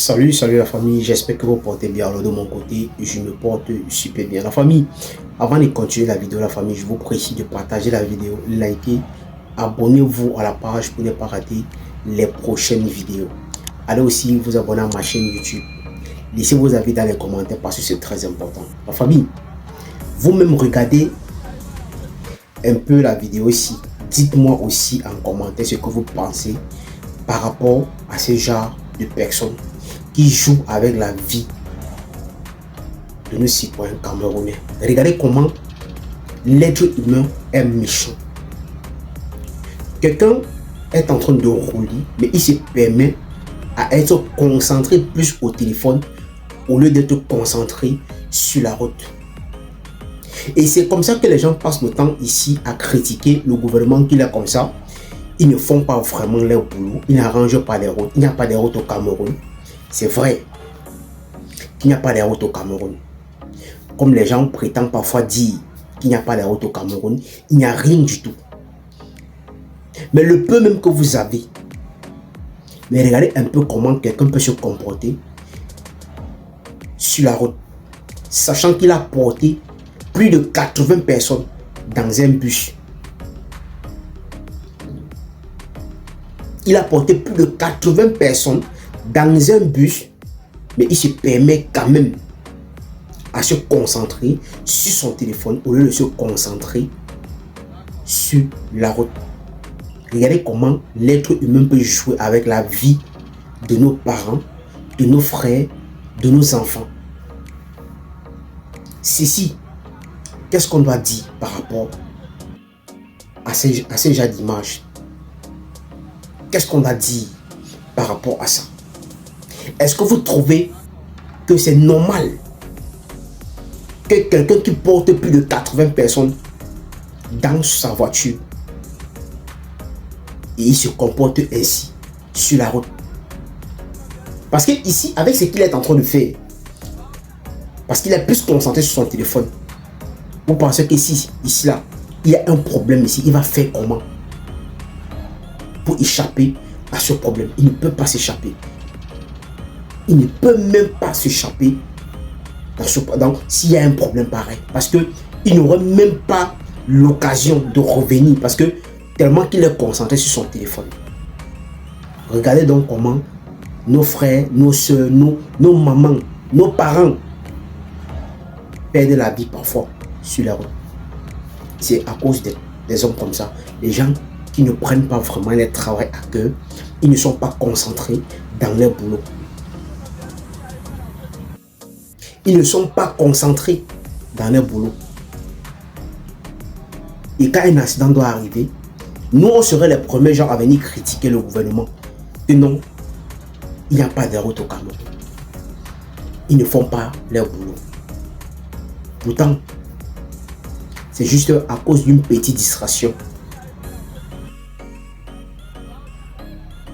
Salut la famille, j'espère que vous portez bien. Alors de mon côté, je me porte super bien. La famille, avant de continuer la vidéo, la famille, je vous prie de partager la vidéo, liker, abonnez-vous à la page pour ne pas rater les prochaines vidéos. Allez aussi vous abonner à ma chaîne YouTube. Laissez vos avis dans les commentaires parce que c'est très important. La famille, vous-même regardez un peu la vidéo ici. Dites-moi aussi en commentaire ce que vous pensez par rapport à ce genre de personnes qui jouent avec la vie de nos citoyens camerounais. Regardez comment l'être humain est méchant. Quelqu'un est en train de rouler, mais il se permet à être concentré plus au téléphone au lieu d'être concentré sur la route. Et c'est comme ça que les gens passent le temps ici à critiquer le gouvernement qui est comme ça. Ils ne font pas vraiment leur boulot, ils n'arrangent pas les routes, il n'y a pas de routes au Cameroun. C'est vrai qu'il n'y a pas de routes au Cameroun. Comme les gens prétendent parfois dire qu'il n'y a pas de routes au Cameroun, il n'y a rien du tout. Mais le peu même que vous avez, mais regardez un peu comment quelqu'un peut se comporter sur la route, sachant qu'il a porté plus de 80 personnes dans un bus. Il a porté plus de 80 personnes dans un bus, mais il se permet quand même à se concentrer sur son téléphone au lieu de se concentrer sur la route. Regardez comment l'être humain peut jouer avec la vie de nos parents, de nos frères, de nos enfants. Ceci, qu'est-ce qu'on doit dire par rapport à ces genre d'images? Qu'est-ce qu'on doit dire par rapport à ça? Est-ce que vous trouvez que c'est normal que quelqu'un qui porte plus de 80 personnes dans sa voiture et il se comporte ainsi sur la route? Parce que ici, avec ce qu'il est en train de faire, parce qu'il est plus concentré sur son téléphone, vous pensez que ici là, il y a un problème ici, il va faire comment pour échapper à ce problème? Il ne peut pas s'échapper. Il ne peut même pas s'échapper s'il y a un problème pareil. Parce qu'il n'aurait même pas l'occasion de revenir. Parce que tellement qu'il est concentré sur son téléphone. Regardez donc comment nos frères, nos soeurs, nos mamans, nos parents perdent la vie parfois sur la route. C'est à cause des hommes comme ça. Les gens qui ne prennent pas vraiment leur travail à cœur. Ils ne sont pas concentrés dans leur boulot. Ils ne sont pas concentrés dans leur boulot. Et quand un accident doit arriver, nous, on serait les premiers gens à venir critiquer le gouvernement. Et non, il n'y a pas de route au Cameroun. Ils ne font pas leur boulot. Pourtant, c'est juste à cause d'une petite distraction.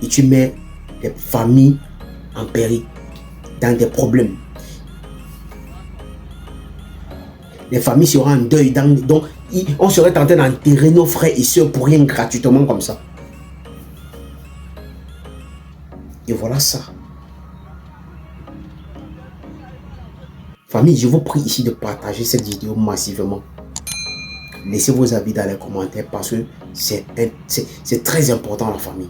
Et tu mets des familles en péril, dans des problèmes. Les familles seront en deuil, donc on serait tenté d'enterrer nos frères et soeurs pour rien gratuitement comme ça. Et voilà ça. Famille, je vous prie ici de partager cette vidéo massivement. Laissez vos avis dans les commentaires parce que c'est très important la famille.